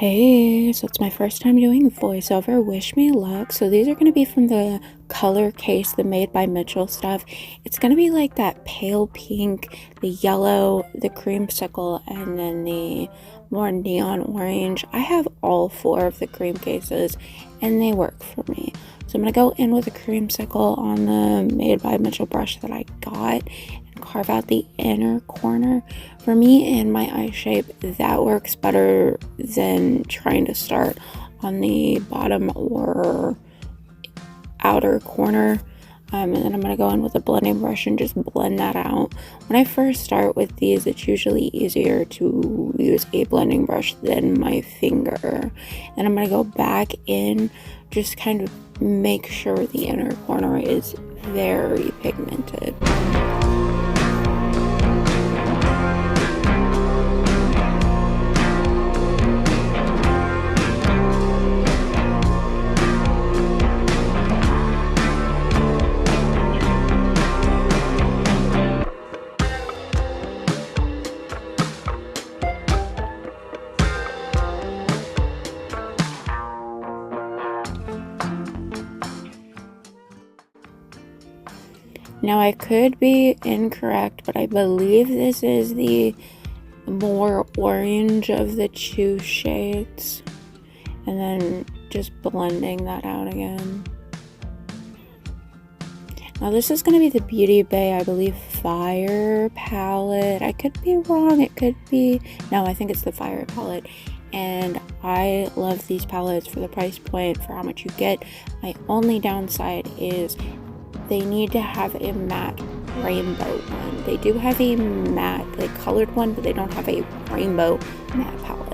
Hey, so it's my first time doing voiceover. Wish me luck. So these are going to be from the color case, the Made by Mitchell stuff. It's going to be like that pale pink, the yellow, the creamsicle, and then the more neon orange. I have all four of the cream cases and they work for me. So I'm going to go in with a creamsicle on the Made by Mitchell brush that I got and carve out the inner corner. For me and my eye shape, that works better than trying to start on the bottom or outer corner. And then I'm going to go in with a blending brush and just blend that out. When I first start with these, it's usually easier to use a blending brush than my finger. And I'm going to go back in, just kind of make sure the inner corner is very pigmented. Now I could be incorrect, but I believe this is the more orange of the two shades. And then just blending that out again. Now this is going to be the Beauty Bay, I believe, Fire palette. I could be wrong. It could be... No, I think it's the Fire palette. And I love these palettes for the price point, for how much you get. My only downside is they need to have a matte rainbow one. They do have a matte, like colored one, but they don't have a rainbow matte palette.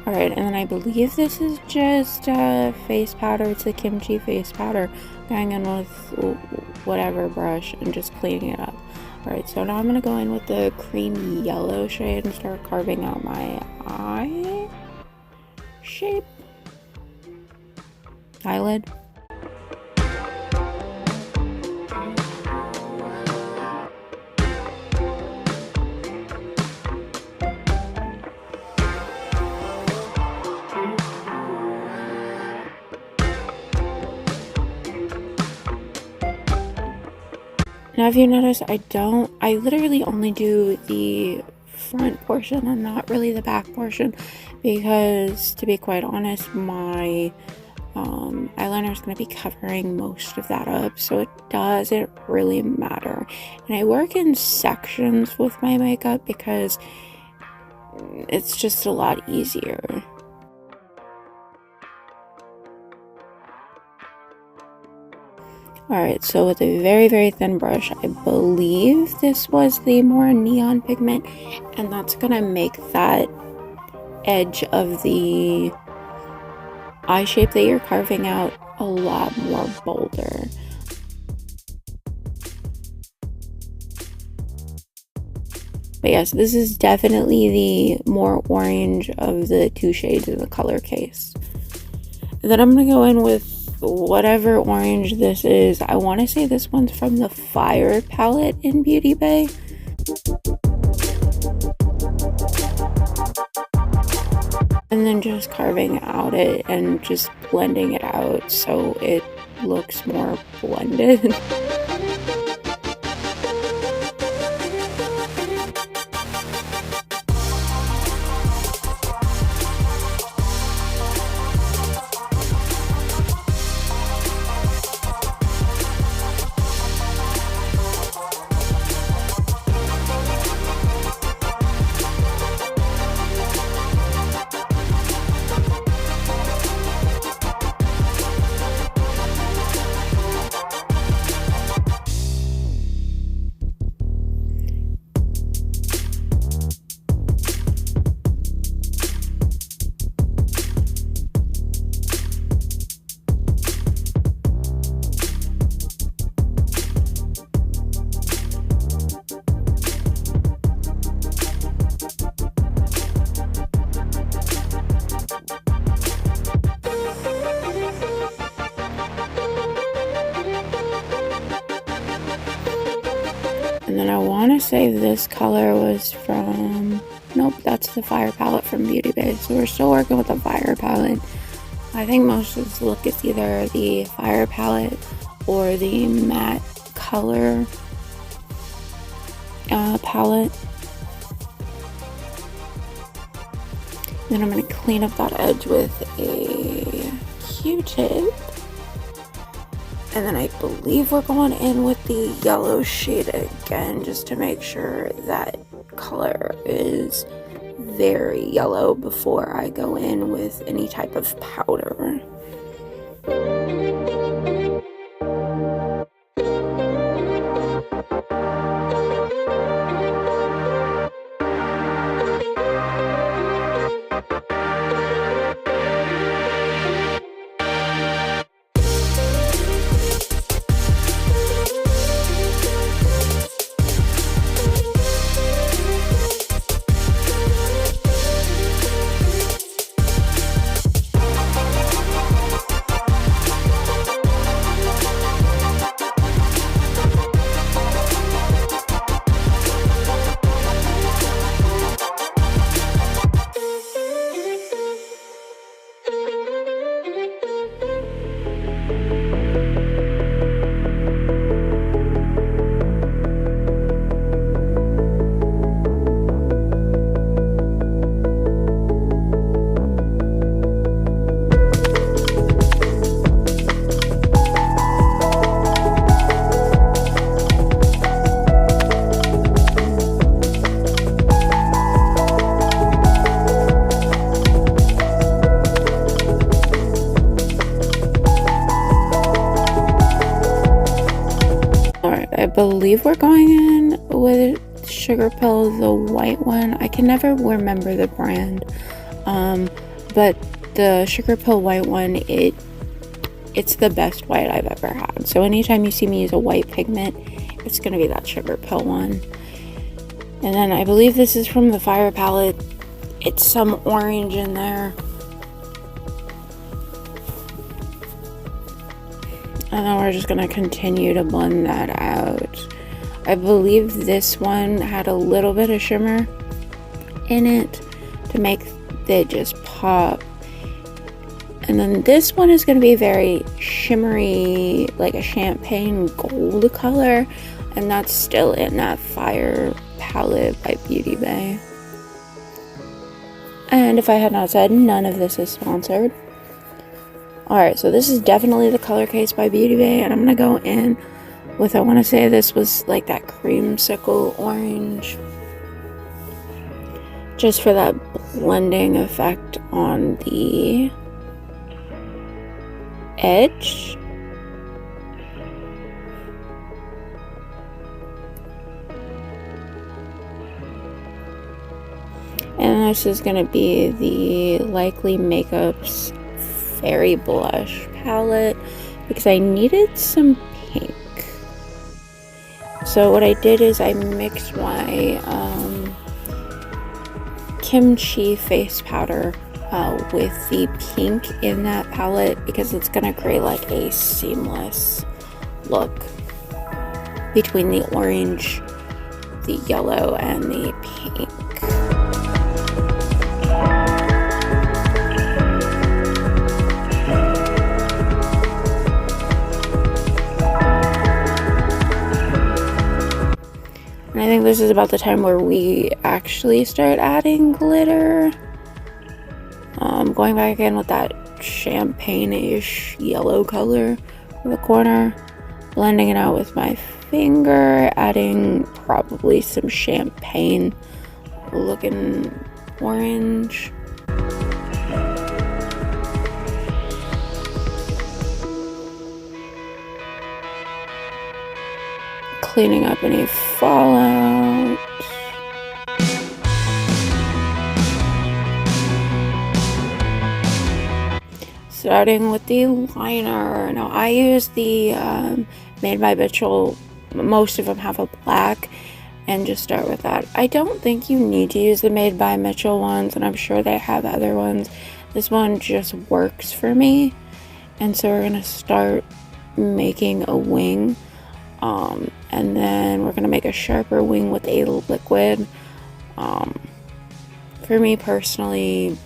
Alright, and then I believe this is just face powder. It's the kimchi face powder. Going in with whatever brush and just cleaning it up. Alright, so now I'm going to go in with the creamy yellow shade and start carving out my eye shape. Eyelid. Now if you notice, I literally only do the front portion and not really the back portion, because to be quite honest, my eyeliner is going to be covering most of that up, so it doesn't really matter. And I work in sections with my makeup because it's just a lot easier. Alright, so with a very, very thin brush, I believe this was the more neon pigment, and that's gonna make that edge of the eye shape that you're carving out a lot more bolder. But yes, this is definitely the more orange of the two shades in the color case. And then I'm gonna go in with whatever orange this is. I want to say this one's from the Fire palette in Beauty Bay. And then just carving out it and just blending it out so it looks more blended. And then I want to say this color was from, nope, that's the Fire palette from Beauty Bay. So we're still working with the Fire palette. I think most of this look is either the Fire palette or the matte color palette. Then I'm going to clean up that edge with a Q-tip. And then I believe we're going in with the yellow shade again, just to make sure that color is very yellow before I go in with any type of powder. I believe we're going in with Sugar Pill, the white one. I can never remember the brand, but the Sugar Pill white one, it's the best white I've ever had. So anytime you see me use a white pigment, it's gonna be that Sugar Pill one. And then I believe this is from the Fire palette. It's some orange in there. And then we're just going to continue to blend that out. I believe this one had a little bit of shimmer in it to make it just pop. And then this one is going to be very shimmery, like a champagne gold color. And that's still in that Fire palette by Beauty Bay. And if I had not said, none of this is sponsored. Alright, so this is definitely the Color Case by Beauty Bay, and I'm going to go in with, I want to say this was like that creamsicle orange, just for that blending effect on the edge. And this is going to be the Likely Makeup's Fairy Blush palette, because I needed some pink. So what I did is I mixed my kimchi face powder with the pink in that palette, because it's going to create like a seamless look between the orange, the yellow, and the pink. And I think this is about the time where we actually start adding glitter. Going back in with that champagne-ish yellow color in the corner. Blending it out with my finger. Adding probably some champagne looking orange. Cleaning up any fallout. Starting with the liner. Now I use the Made by Mitchell. Most of them have a black, and just start with that. I don't think you need to use the Made by Mitchell ones, and I'm sure they have other ones. This one just works for me, and so we're gonna start making a wing. And then we're gonna make like a sharper wing with a liquid. For me personally,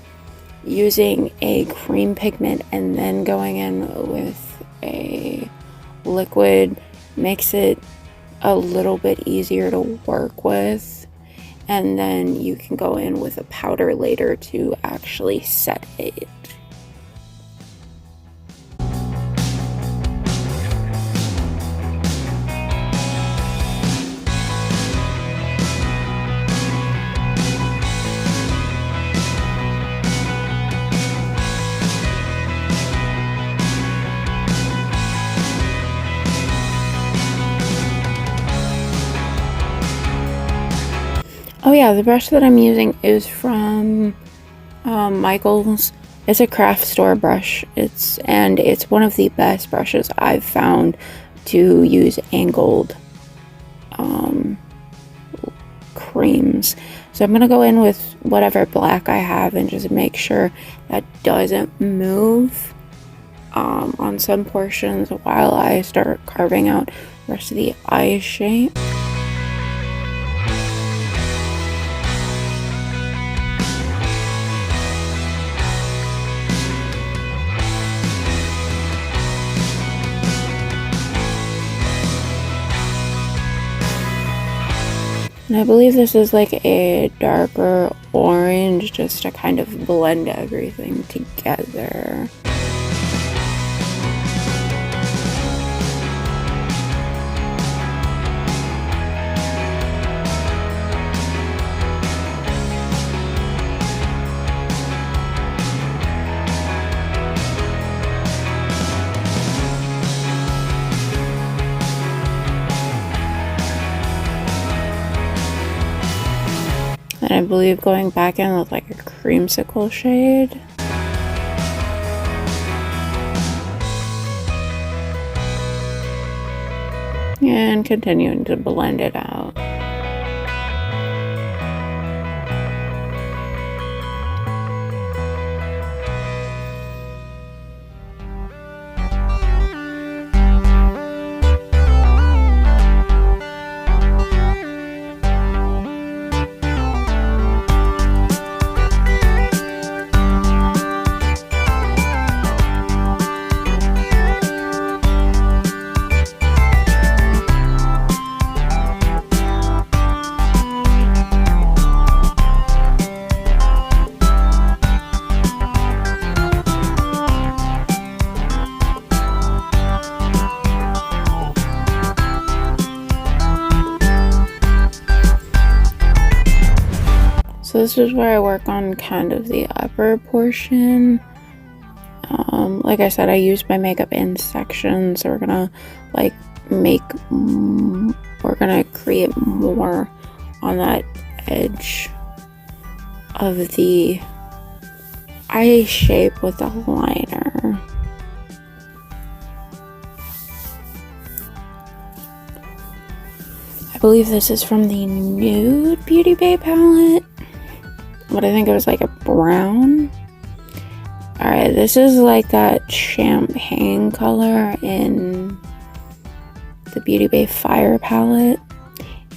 using a cream pigment and then going in with a liquid makes it a little bit easier to work with, and then you can go in with a powder later to actually set it. Oh yeah, the brush that I'm using is from Michael's. It's a craft store brush. It's one of the best brushes I've found to use angled creams. So I'm gonna go in with whatever black I have and just make sure that doesn't move on some portions while I start carving out the rest of the eye shape. And I believe this is like a darker orange just to kind of blend everything together. And I believe going back in with like a creamsicle shade. And continuing to blend it out. So this is where I work on kind of the upper portion. Like I said, I use my makeup in sections, so we're gonna create more on that edge of the eye shape with the liner. I believe this is from the Nude Beauty Bay palette, but I think it was like a brown. Alright, this is like that champagne color in the Beauty Bay Fire palette.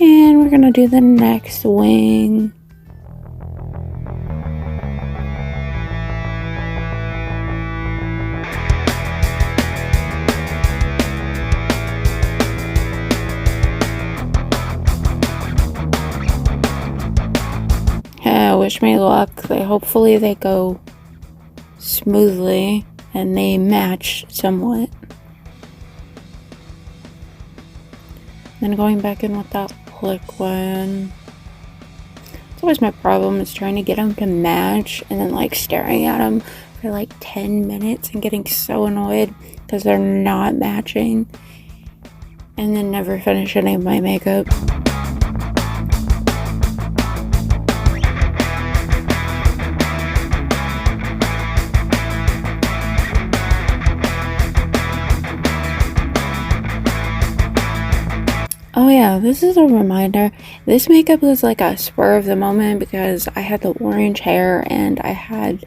And we're gonna do the next wing. Wish me luck. Hopefully they go smoothly and they match somewhat. Then going back in with that liquid. It's always my problem is trying to get them to match and then like staring at them for like 10 minutes and getting so annoyed because they're not matching, and then never finish any of my makeup. Oh yeah, this is a reminder. This makeup was like a spur of the moment because I had the orange hair and I had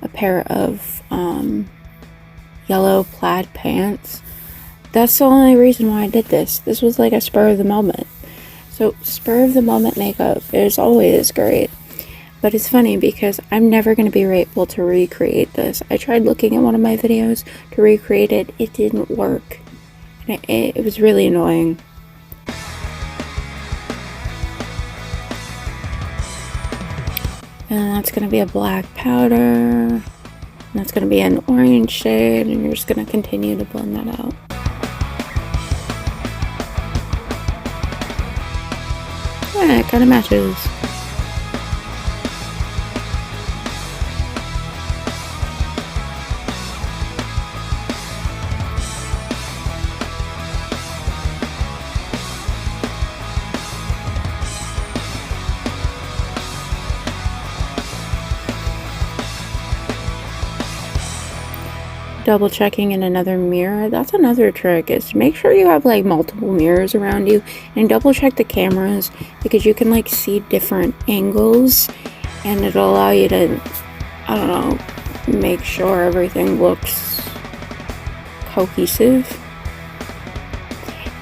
a pair of yellow plaid pants. That's the only reason why I did this. This was like a spur of the moment. So spur of the moment makeup is always great. But it's funny because I'm never going to be able to recreate this. I tried looking at one of my videos to recreate it. It didn't work. And it was really annoying. And that's going to be a black powder. And that's going to be an orange shade. And you're just going to continue to blend that out. Yeah, it kind of matches. Double checking in another mirror. That's another trick, is to make sure you have like multiple mirrors around you and double check the cameras, because you can like see different angles and it'll allow you to, I don't know, make sure everything looks cohesive.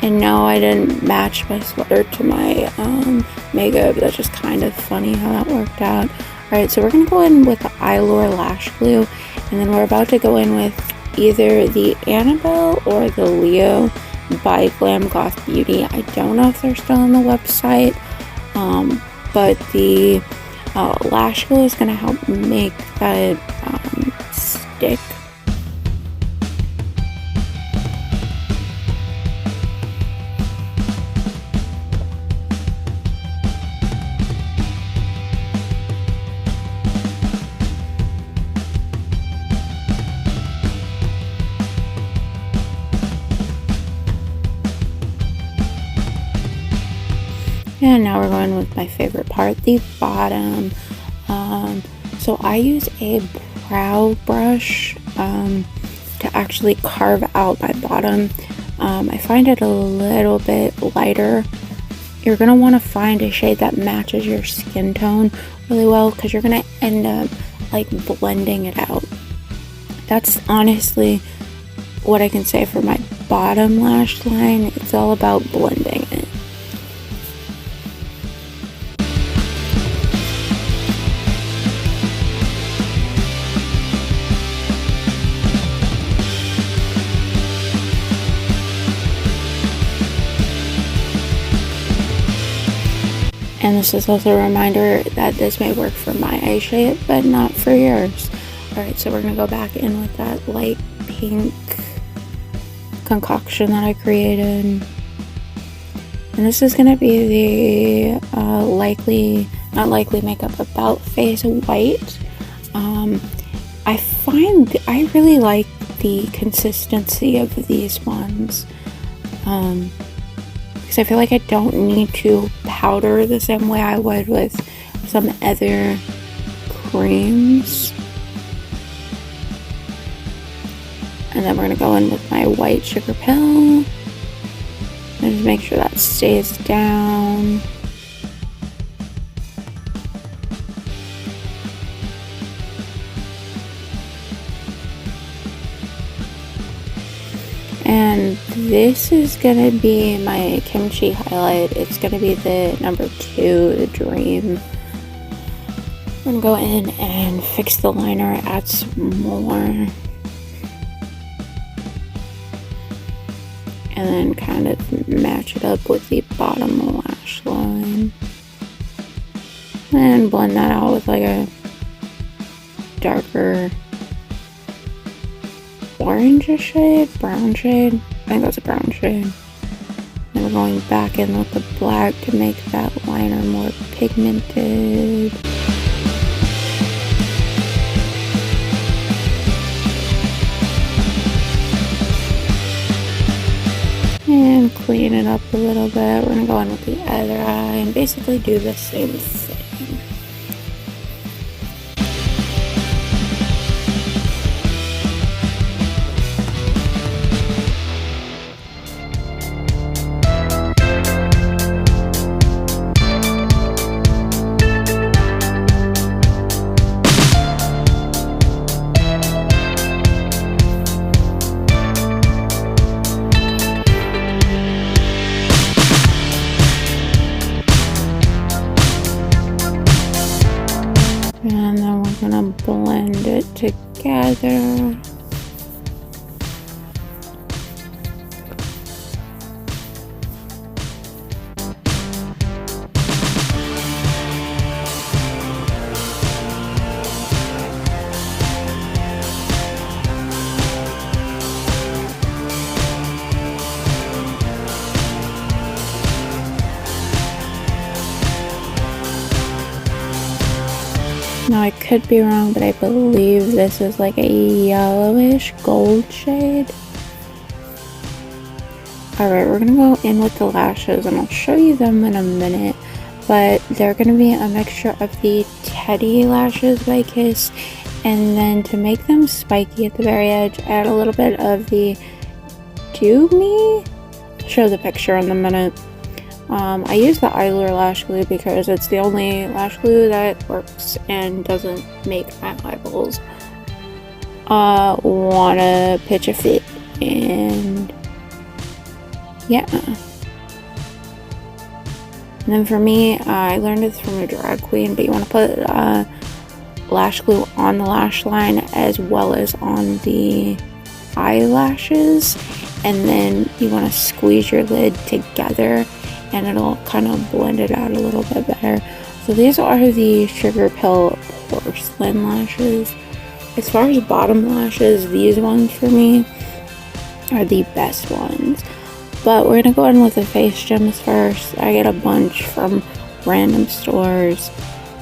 And no, I didn't match my sweater to my makeup. That's just kind of funny how that worked out. Alright, so we're going to go in with the Eyelure Lash Glue, and then we're about to go in with either the Annabelle or the Leo by Glam Gloss Beauty. I don't know if they're still on the website, but the lash glue is going to help make that stick. And now we're going with my favorite part, the bottom. So I use a brow brush to actually carve out my bottom. I find it a little bit lighter. You're going to want to find a shade that matches your skin tone really well, because you're going to end up like blending it out. That's honestly what I can say for my bottom lash line. It's all about blending it. And this is also a reminder that this may work for my eye shape, but not for yours. Alright, so we're going to go back in with that light pink concoction that I created. And this is going to be the not likely makeup about face white. I really like the consistency of these ones. Because I feel like I don't need to powder the same way I would with some other creams. And then we're going to go in with my white sugar pill and just make sure that stays down. And this is going to be my kimchi highlight. It's going to be the number 2, the Dream. I'm going to go in and fix the liner, add some more. And then kind of match it up with the bottom lash line. And blend that out with like a darker orange shade, brown shade. I think that's a brown shade. Then we're going back in with the black to make that liner more pigmented. And clean it up a little bit. We're gonna go in with the other eye and basically do the same thing. gonna blend it together. Now I could be wrong, but I believe this is like a yellowish gold shade. Alright, we're gonna go in with the lashes and I'll show you them in a minute. But they're gonna be a mixture of the Teddy lashes by Kiss, and then to make them spiky at the very edge, add a little bit of the Do Me? I'll show the picture in a minute. I use the Eyelure lash glue because it's the only lash glue that works and doesn't make my eyeballs wanna pitch a fit, and yeah. And then for me, I learned this from a drag queen, but you want to put lash glue on the lash line as well as on the eyelashes, and then you want to squeeze your lid together and it'll kind of blend it out a little bit better. So these are the Sugar Pill Porcelain lashes. As far as bottom lashes, these ones for me are the best ones. But we're gonna go in with the face gems first. I get a bunch from random stores,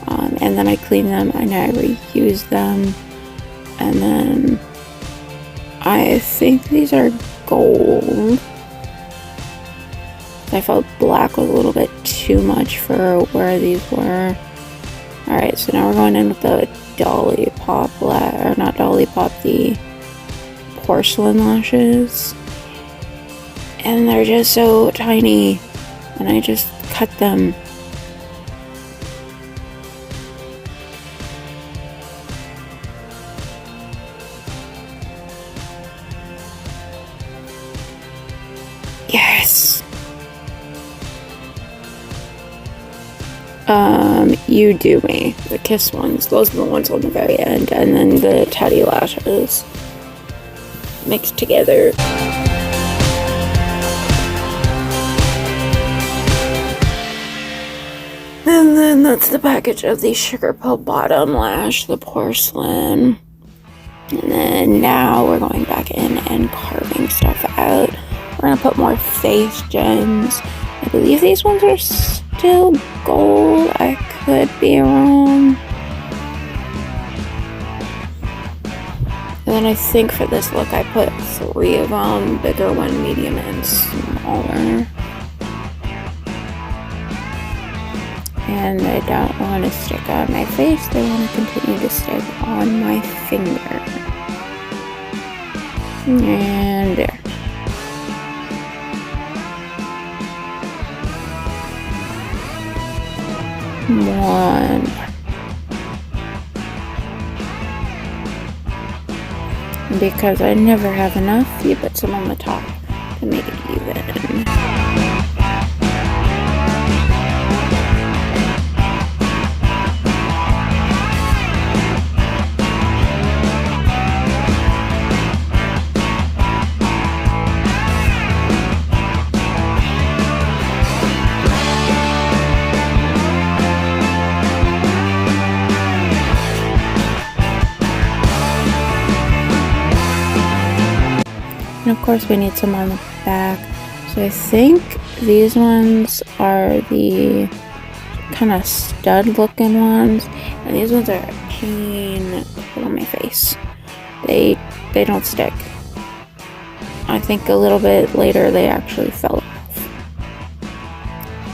and then I clean them and I reuse them. And then I think these are gold. I felt black was a little bit too much for where these were. Alright, so now we're going in with the Dolly Pop, or not Dolly Pop, the porcelain lashes. And they're just so tiny, and I just cut them. Yes! You Do Me, the Kiss ones, those are the ones on the very end, and then the Teddy lashes mixed together. And then that's the package of the Sugar Pill Bottom Lash, the porcelain. And then now we're going back in and carving stuff out. We're gonna put more face gems. I believe these ones are still gold. I could be wrong. And then I think for this look I put 3 of them, bigger one, medium, and smaller. And they don't want to stick on my face, they want to continue to stick on my finger. And there. One. Because I never have enough, you put some on the top to make it even. And of course we need some on the back. So I think these ones are the kind of stud looking ones. And these ones are a pain to put on my face. They don't stick. I think a little bit later they actually fell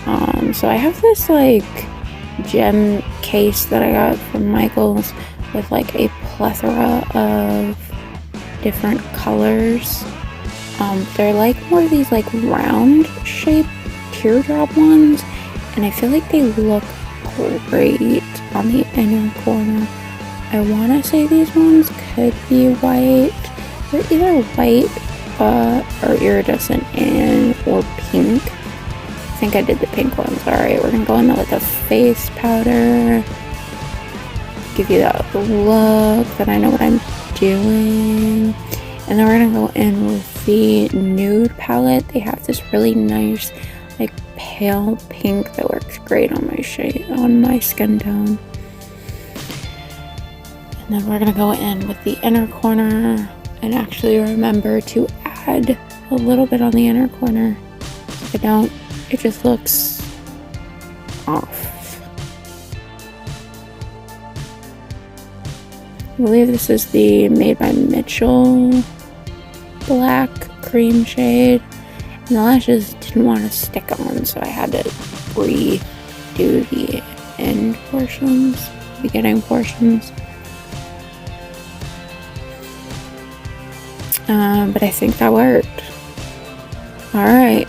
off. So I have this like gem case that I got from Michael's with like a plethora of different colors. They're like more of these like round shaped teardrop ones, and I feel like they look great on the inner corner. I want to say these ones could be white. They're either white or iridescent and or pink. I think I did the pink ones. Alright, we're gonna go in with the face powder. give you that look that I know what I'm doing. And then we're gonna go in with the nude palette. They have this really nice like pale pink that works great on my shade, on my skin tone. And then we're gonna go in with the inner corner and actually remember to add a little bit on the inner corner. If I don't, it just looks off. I believe this is the Made by Mitchell black cream shade, and the lashes didn't want to stick on, so I had to redo the end portions, beginning portions. But I think that worked. Alright,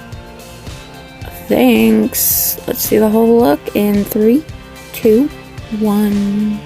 thanks. Let's see the whole look in 3, 2, 1.